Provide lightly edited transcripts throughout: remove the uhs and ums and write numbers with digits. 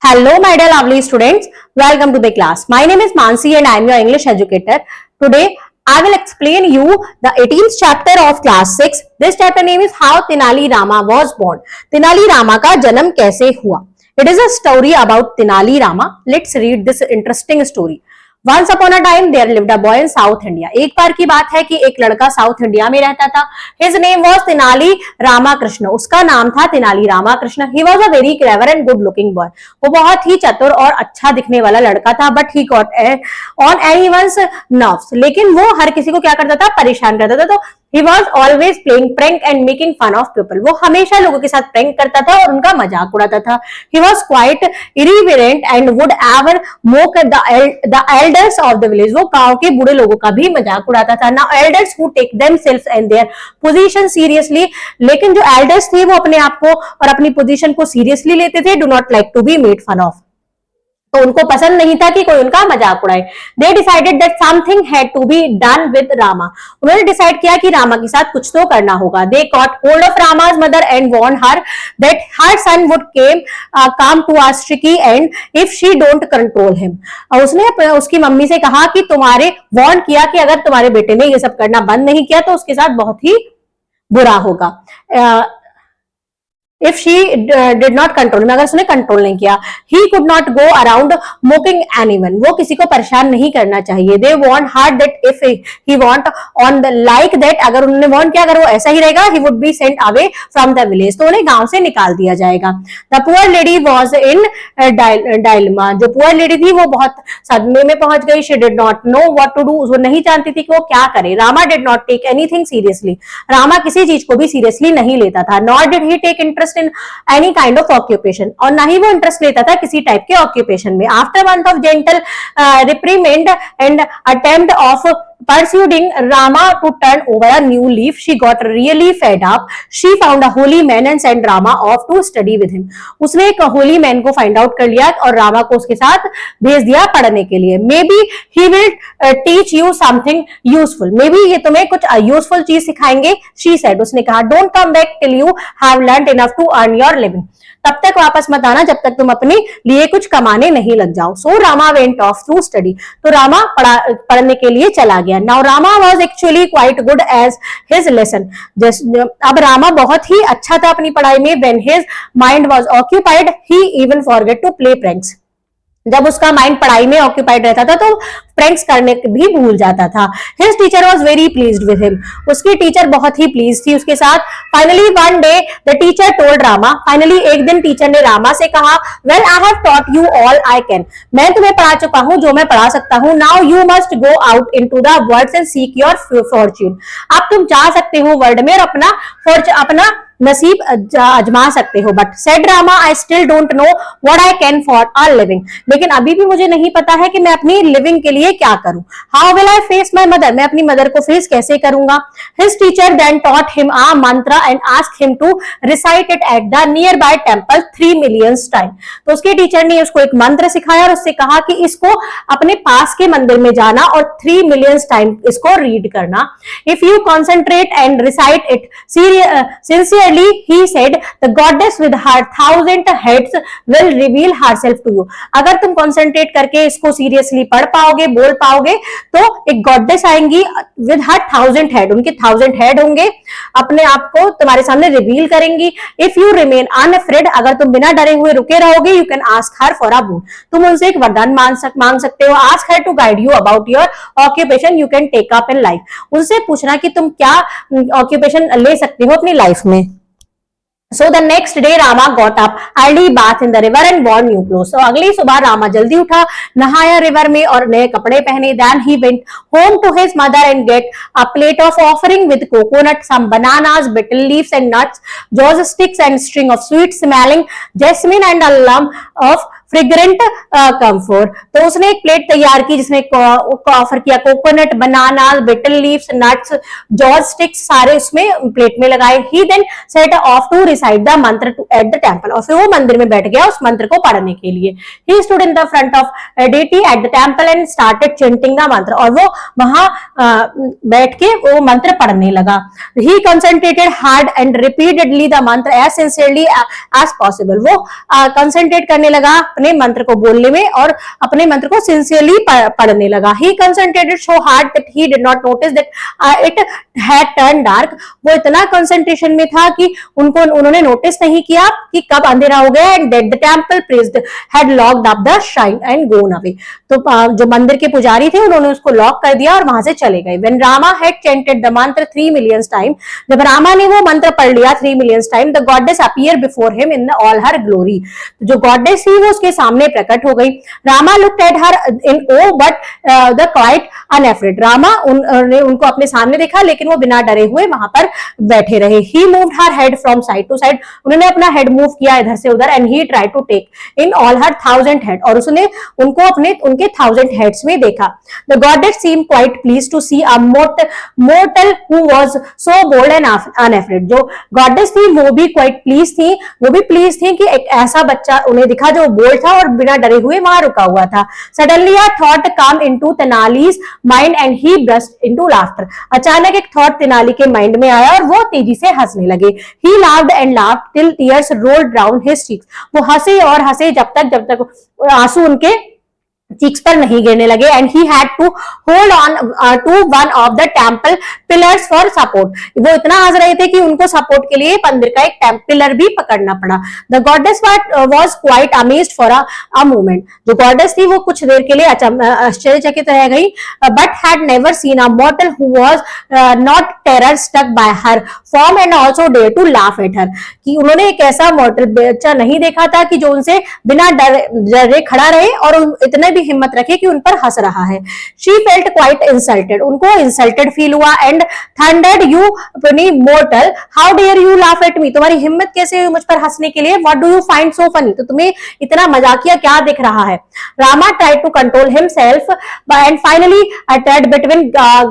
Hello, my dear lovely students. Welcome to the class. My name is Mansi and I am your English educator. Today, I will explain you the 18th chapter of class 6. This chapter name is How Tenali Rama was born. Tenali Rama का जन्म कैसे हुआ? It is a story about Tenali Rama. Let's read this interesting story. Once upon a time there lived a boy in South India. एक बार की बात है कि एक लड़का साउथ इंडिया में रहता था. His name was Tenali Ramakrishna. उसका नाम था Tenali Ramakrishna. He was a very clever and good looking boy. वो बहुत ही चतुर और अच्छा दिखने वाला लड़का था. But he got on anyone's nerves. लेकिन वो हर किसी को क्या करता था? परेशान करता था. तो He was always playing prank and making fun of people. वो हमेशा लोगों के साथ prank करता था और उनका मजाक उड़ाता था. He was quite irreverent and would ever mock the elders of the village. वो गांव के बूढ़े लोगों का भी मजाक उड़ाता था. Now elders who take themselves and their position seriously, लेकिन जो elders थे वो अपने आप को और अपनी position को seriously लेते थे. Do not like to be made fun of. तो उनको पसंद नहीं था कि कोई उनका मजाक उड़ाए. They decided that something had to be done with Rama. उन्होंने डिसाइड किया कि रामा के साथ कुछ तो करना होगा. They caught hold of Rama's mother and warned her that her son would come to a tricky end if she don't control him. उसने उसकी मम्मी से कहा कि तुम्हारे वार्न किया कि अगर तुम्हारे बेटे ने ये सब करना बंद नहीं किया तो उसके साथ बहुत ही बुरा होगा. If she did not control him, अगर उसने कंट्रोल नहीं किया. He could not go around mocking anyone. वो किसी को परेशान नहीं करना चाहिए. They warned her that if he want on the like that, अगर उन्होंने warn किया अगर वो ऐसा ही रहेगा, he would be sent away from the village. तो उन्हें गांव से निकाल दिया जाएगा. The poor lady was in dilemma. जो poor lady थी वो बहुत सदमे में पहुंच गई. She did not know what to do. वो नहीं जानती थी कि वो क्या करे. Rama did not take anything seriously. Rama किसी चीज को भी सीरियसली नहीं लेता था. Nor did he take interest in any kind of occupation. और ना ही वो इंटरेस्ट लेता था किसी टाइप के ऑक्यूपेशन में. After month of gentle reprimand and attempt of persuading Rama to turn over a new leaf, she got really fed up. She found a holy man and sent Rama off to study with him. उसने एक holy man को find out कर लिया और रामा को उसके साथ भेज दिया पढ़ने के लिए. Maybe he will teach you something useful. Maybe ये तुम्हें कुछ useful चीज सिखाएंगे. She said. उसने कहा Don't come back till you have learned enough to earn your living. तब तक वापस मत आना जब तक तुम अपने लिए कुछ कमाने नहीं लग जाओ. So Rama went off to study. तो रामा पढ़ने के लिए चला गया. Now Rama was actually quite good as his lesson. अब रामा बहुत ही अच्छा था अपनी पढ़ाई में. When his mind was occupied, he even forget to play pranks. जब उसका माइंड पढ़ाई में ऑक्यूपाइड रहता था तो प्रैंक्स करने भी भूल जाता था. His teacher was very pleased with him. उसकी टीचर बहुत ही प्लीज थी उसके साथ. Finally one day the teacher told Rama. Finally एक दिन टीचर ने रामा से कहा Well I have taught you all I can. मैं तुम्हें पढ़ा चुका हूँ जो मैं पढ़ा सकता हूँ. Now you must go out into the world and seek your fortune. अब तुम जा सकते हो वर्ल्ड में और अपना नसीब आजमा सकते हो. But said Rama I still don't know what I can for a living. लेकिन अभी भी मुझे नहीं पता है कि मैं अपनी लिविंग के लिए क्या करूं. How will I face my mother. मैं अपनी मदर को फेस कैसे करूंगा. His teacher then taught him a mantra and asked him to recite it at the nearby temple 3 million time. तो उसके टीचर ने उसको एक मंत्र सिखाया और उससे कहा कि इसको अपने पास के मंदिर में जाना और 3 मिलियन टाइम इसको रीड करना. If you concentrate and recite it sincere he said the goddess with her 1,000 heads will reveal herself to you. अगर तुम कंसंट्रेट करके इसको सीरियसली पढ़ पाओगे बोल पाओगे तो एक गॉडेस आएंगी with her 1,000 head. उनके 1,000 हेड होंगे अपने आप को तुम्हारे सामने रिवील करेंगी. If you remain unafraid, अगर तुम बिना डरे हुए रुके रहोगे you can ask her for a boon. तुम उनसे एक वरदान मांग सकते हो. Ask her to guide you about your occupation you can take up in life. उनसे पूछना कि तुम क्या ऑक्यूपेशन ले सकते हो अपनी लाइफ में. So the next day Rama got up early, bath in the river and wore new clothes. So अगली सुबह रामा जल्दी उठा, नहाया रिवर में और नए कपड़े पहने. Then he went home to his mother and get a plate of offering with coconut, some bananas, betel leaves and nuts, joss sticks and string of sweet smelling jasmine and a lump of fragrant camphor. तो उसने एक plate तैयार की जिसमें offer किया coconut, banana, betel leaves, nuts, जॉर्ज sticks सारे उसमें प्लेट में लगाए. He then set off to recite the mantra to at the temple. और फिर वो मंदिर में बैठ गया उस मंत्र को पढ़ने के लिए. He stood in the front of deity eight the temple and started chanting the मंत्र. और वो वहां बैठ के वो मंत्र पढ़ने लगा. He concentrated hard and repeatedly the mantra as sincerely as possible. वो कंसंट्रेट करने लगा अपने मंत्र को बोलने में और अपने मंत्र को सिंसियरली पढ़ने लगा। He concentrated so hard that he did not notice that it had turned dark. वो इतना कंसंट्रेशन में था कि उन्होंने नोटिस नहीं किया कि कब अंधेरा हो गया, and that the temple priest had locked up the shrine and gone away. तो जो मंदिर के पुजारी थे उन्होंने उसको लॉक कर दिया और वहां से चले गए। When Rama had chanted the mantra 3 million times, जब रामा ने वो मंत्र पढ़ लिया 3 million times, the goddess appeared before him in all her glory. जो गॉडेस थी वो उसके सामने प्रकट हो गई। Rama looked at her in awe but the quite unafraid. Rama उनको अपने सामने देखा लेकिन वो बिना डरे हुए वहां पर बैठे रहे। He moved her head from side to side. उन्होंने अपना हेड मूव किया इधर से उधर, and he tried to take in all her 1000 head. और उसने उनको उनके 1000 heads में देखा। The goddess seemed quite pleased to see a mortal who was so bold and unafraid. जो गॉडेस थी वो भी quite pleased थी, वो भी pleased थी कि एक ऐसा बच्चा उन्हें दिखा जो बोल्ड था और बिना डरे हुए वहां रुका हुआ था। Suddenly a thought came into Tenali's mind and he burst into laughter. अचानक एक थॉट तेनाली के माइंड में आया और वो तेजी से हंसने लगे। He laughed and laughed till tears rolled down his cheeks. वो हंसे और हंसे जब तक आंसू उनके चीक्स पर नहीं गिरने लगे। And he had to hold on to one of the temple pillars for support. वो इतना हंस रहे थे कि उनको सपोर्ट के लिए मंदिर का एक पिलर भी पकड़ना पड़ा। The goddess was quite amazed for a moment. जो गॉडेस थी वो कुछ देर के लिए आश्चर्यचकित रह गई, but had never seen a mortal who was not terror struck by her form and also dare to laugh at her. कि उन्होंने एक ऐसा मॉर्टल बच्चा नहीं देखा था कि जो उनसे बिना डरे खड़ा रहे और इतने हिम्मत रखे कि उन पर हंस रहा है। She felt quite insulted. उनको इंसल्टेड फील हुआ and thundered, you mortal how dare you laugh at me. तुम्हारी हिम्मत कैसे हुई मुझ पर हंसने के लिए? What do you find so funny. तो तुम्हें इतना मजाकिया क्या दिख रहा है? Rama tried to control himself and finally uttered between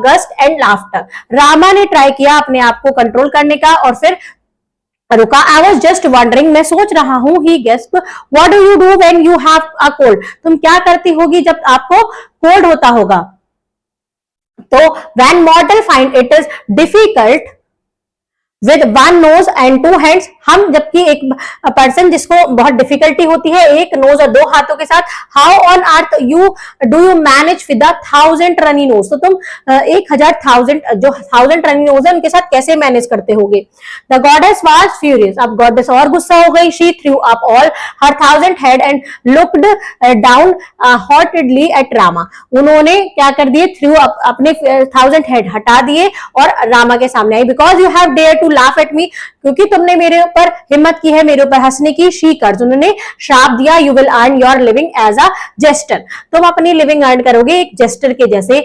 gust and laughter. Rama ने ट्राई किया अपने आप को कंट्रोल करने का और फिर रुका। I was just wondering, मैं सोच रहा हूँ, he gasped, what do you do when you have a cold? तुम क्या करती होगी जब आपको कोल्ड होता होगा? तो when mortal find it is difficult with one nose and two hands, हम जबकि एक पर्सन जिसको बहुत डिफिकल्टी होती है एक नोज और दो हाथों के साथ, how on earth do you manage with 1000 runny nose. तो तुम 1000 जो 1000 रनी नोज है उनके साथ कैसे मैनेज करते होगे? The goddess was furious. अब गॉडेस और गुस्सा हो गई। She threw up all her 1000 head and looked down haughtily at Rama. उन्होंने क्या कर दिए? थ्रू अप अपने 1000 हेड हटा दिए और रामा के सामने आई। Because you have dare to laugh at me, क्योंकि तुमने मेरे ऊपर हिम्मत की है मेरे ऊपर हंसने की। शी कर्ज, उन्होंने श्राप दिया। You will earn your living as a jester. तुम अपनी लिविंग अर्न करोगे एक जेस्टर के जैसे।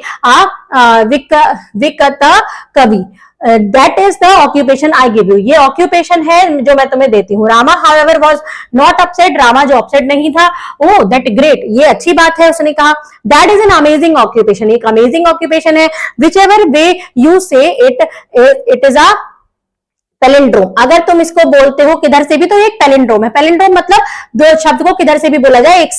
विकता कवि, that is the occupation I give you. ये ऑक्यूपेशन है जो मैं तुम्हें देती हूँ। Rama however was not upset. Rama जो अपसेट नहीं था। ओह दैट ग्रेट, ये अच्छी बात है उसने कहा। That is an amazing occupation, एक अमेजिंग ऑक्यूपेशन है। विच एवर वे यू से इट इज अ पैलिंड्रोम। अगर तुम इसको बोलते हो किधर से भी तो एक पैलिंड्रोम है। पैलिंड्रोम मतलब दो शब्द को किधर से भी बोला जाए एक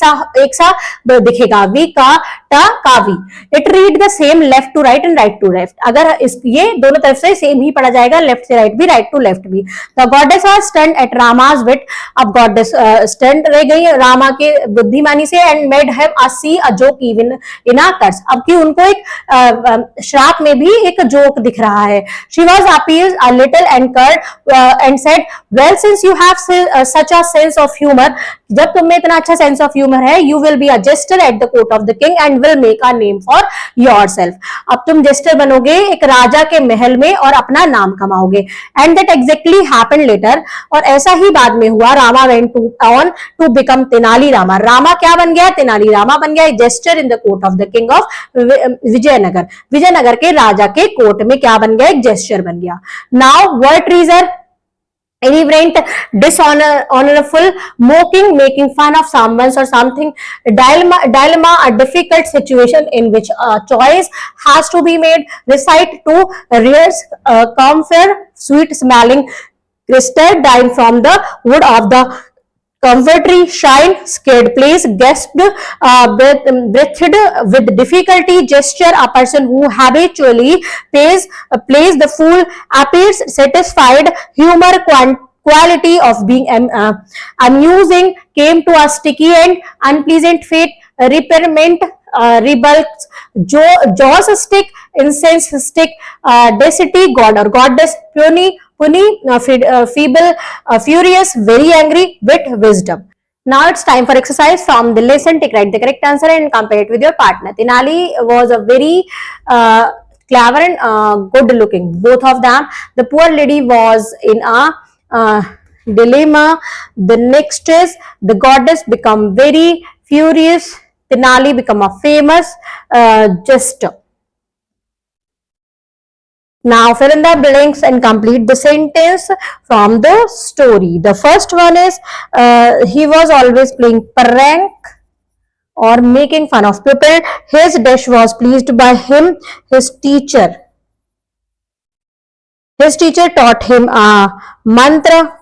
सा दिखेगा। वी का टा कावी। It read the same left to right and right to left. अगर ये दोनों तरफ से सेम ही पढ़ा जाएगा, लेफ्ट से राइट भी राइट टू लेफ्ट भी। The goddess was stunned at Rama's wit. अब गॉडेस स्टन्ड रह गई रामा के बुद्धिमानी से and made him a see a joke even in a curse. अब कि उनको एक श्राप में भी एक जोक दिख रहा है। She was appeared a little and and said, well, since you have such a sense of humor, जब तुम में इतना अच्छा सेंस ऑफ ह्यूमर है, you will be a jester at the court of the king and will make a name for yourself. अब तुम gesture बनोगे एक राजा के महल में और अपना नाम कमाओगे। And that exactly happened later. और ऐसा ही बाद में हुआ। Rama went on to become Tenali Rama. Rama क्या बन गया? तेनाली रामा बन गया। Jester in the court of the king of Vijayanagar. Vijayanagar के राजा के कोर्ट में क्या बन गया? एक जेस्टर बन गया। Now what reason? Irreverent, dishonorable, mocking, making fun of someone or something. Dilemma, a difficult situation in which a choice has to be made. Recite to rears, comfort, sweet smelling crystal dying from the wood of the comfortry, shine, scared place, gasped, breathed with difficulty, gesture, a person who habitually plays the fool, appears satisfied, humor, quality of being amusing, came to a sticky and unpleasant fate, repairment, rebulks, jaws stick, incense stick, deity, god or goddess, feeble, furious, very angry, wit, wisdom. Now it's time for exercise from the lesson. Take write the correct answer and compare it with your partner. Tinali was a very clever and good looking, both of them. The poor lady was in a dilemma. The next is the goddess become very furious. Tinali become a famous jester. Now fill in the blanks and complete the sentence from the story. The first one is he was always playing prank or making fun of people. His dish was pleased by him. His teacher taught him a mantra.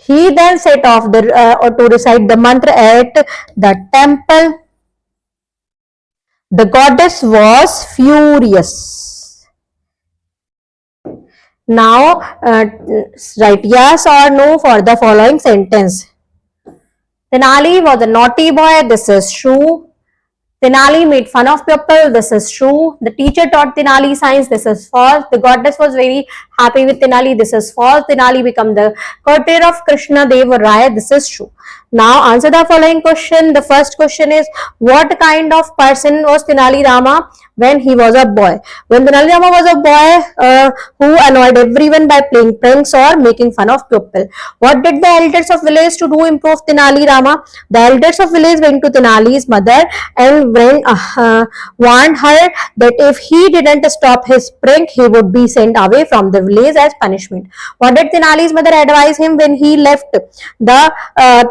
He then set off to recite the mantra at the temple. The goddess was furious. Now write yes or no for the following sentence. Tenali was a naughty boy. This is true. Tenali made fun of people. This is true. The teacher taught Tenali science. This is false. The goddess was very happy with Tenali. This is false. Tenali became the courtier of Krishna Deva Raya. This is true. Now answer the following question. The first question is, what kind of person was Tenali Rama when he was a boy? When Tenali Rama was a boy who annoyed everyone by playing pranks or making fun of people. What did the elders of village to do improve Tenali Rama? The elders of village went to Tenali's mother and warned her that if he didn't stop his prank, he would be sent away from the village as punishment. What did Tenali's mother advise him when he left?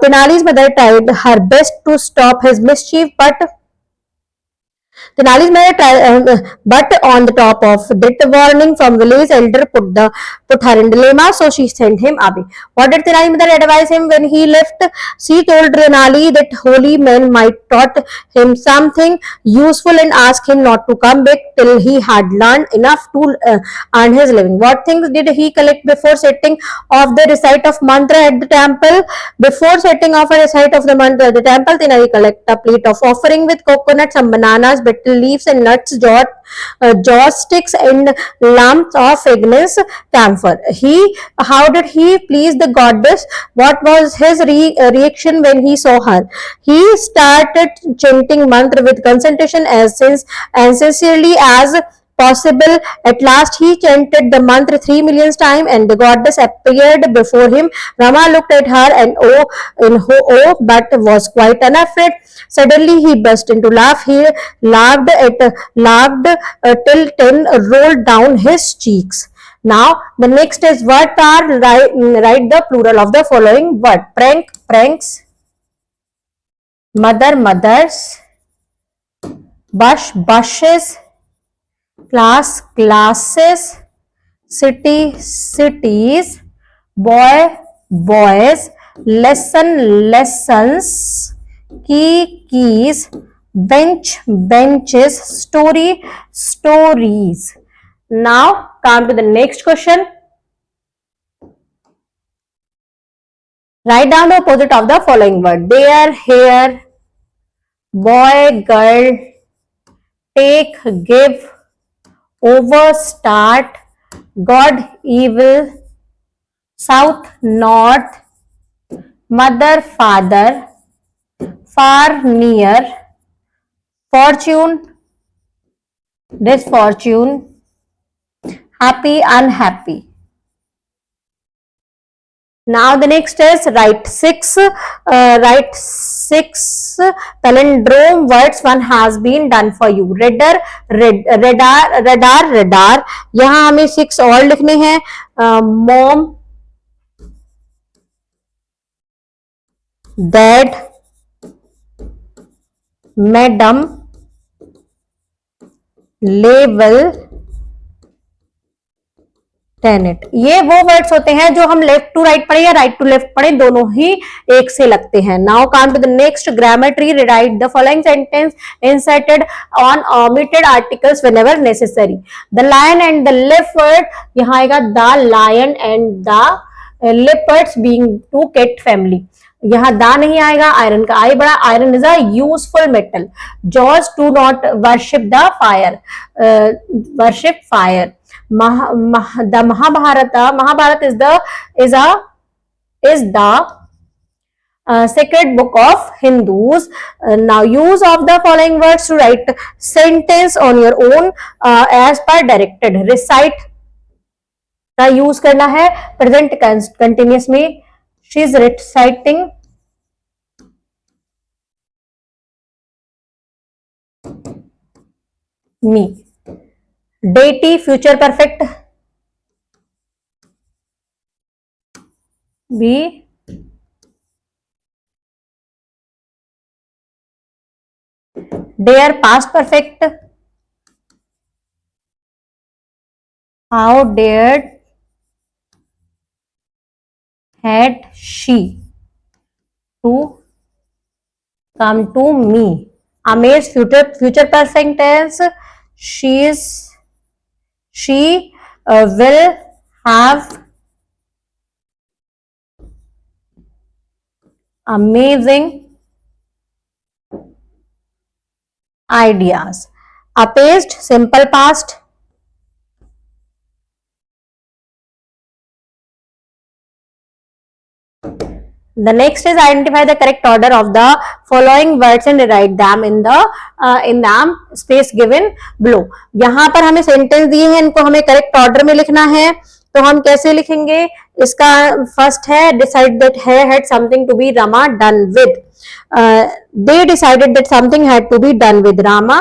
Tenali's mother tried her best to stop his mischief, but Tenali's mother tried, but on the top of that warning from village elder put her in dilemma, so she sent him away. What did Tenali's mother advise him when he left? She told Tenali that holy men might taught him something useful and asked him not to come back till he had learned enough to earn his living. What things did he collect before setting off the recite of mantra at the temple? Before setting off a recite of the mantra at the temple, Tenali collect a plate of offering with coconuts, some bananas, betel leaves and nuts, jaw sticks and lumps of fragrance camphor. How did he please the goddess? What was his reaction when he saw her? He started chanting mantra with concentration as sincerely as possible. At last he chanted the mantra 3 million times and the goddess appeared before him. Rama looked at her and but was quite unafraid. Suddenly he burst into laugh. He laughed till 10 rolled down his cheeks. Now the next is what are write the plural of the following word. Prank, pranks, mother, mothers, bush, bushes, class, classes, city, cities, boy, boys, lesson, lessons, key, keys, bench, benches, story, stories. Now come to the next question. Write down the opposite of the following word. There, here, boy, girl, take, give, over, start, God, evil, south, north, mother, father, far, near, fortune, misfortune, happy, unhappy. Now the next is write six palindrome words. One has been done for you. Radar, radar. यहाँ हमें 6 और लिखने हैं. Mom, dad, madam, label, Tenet. ये वो words होते हैं जो हम लेफ्ट टू राइट पढ़े या राइट टू लेफ्ट पढ़े, दोनों ही एक से लगते हैं. Now come to the next. Grammar tree. Write the following sentence inserted on omitted articles whenever necessary. The lion and the leopard, यहाँ आएगा the lion and the leopards being to cat family. यहाँ दा नहीं आएगा, iron का आई बड़ा, iron is a useful metal. George to not worship the fire, worship fire. The Mahabharata is the sacred book of Hindus. Now use of the following words to write sentence on your own as per directed. Recite का use करना है present continuous में. She is reciting me. Deity future perfect. Be dare past perfect. How dared had she to come to me. Amaze future perfect tense. She will have amazing ideas. Apazed simple past. The next is identify the correct order of the following words and write them in the space given below. यहाँ पर हमें sentence दिए हैं, इनको हमें correct order में लिखना है. तो हम कैसे लिखेंगे? इसका फर्स्ट है decide that had something to be Rama done with. They decided that something had to be done with Rama.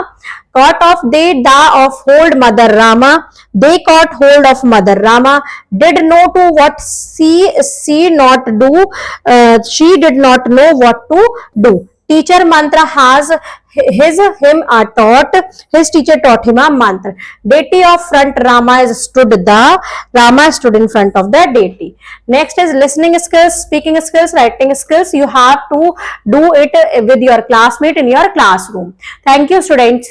Caught of they da of hold mother Rama. They caught hold of mother Rama. Did know to what she not do. She did not know what to do. Teacher mantra has him taught. His teacher taught him a mantra. Deity of front Rama is Rama stood in front of the deity. Next is listening skills, speaking skills, writing skills. You have to do it with your classmate in your classroom. Thank you, students.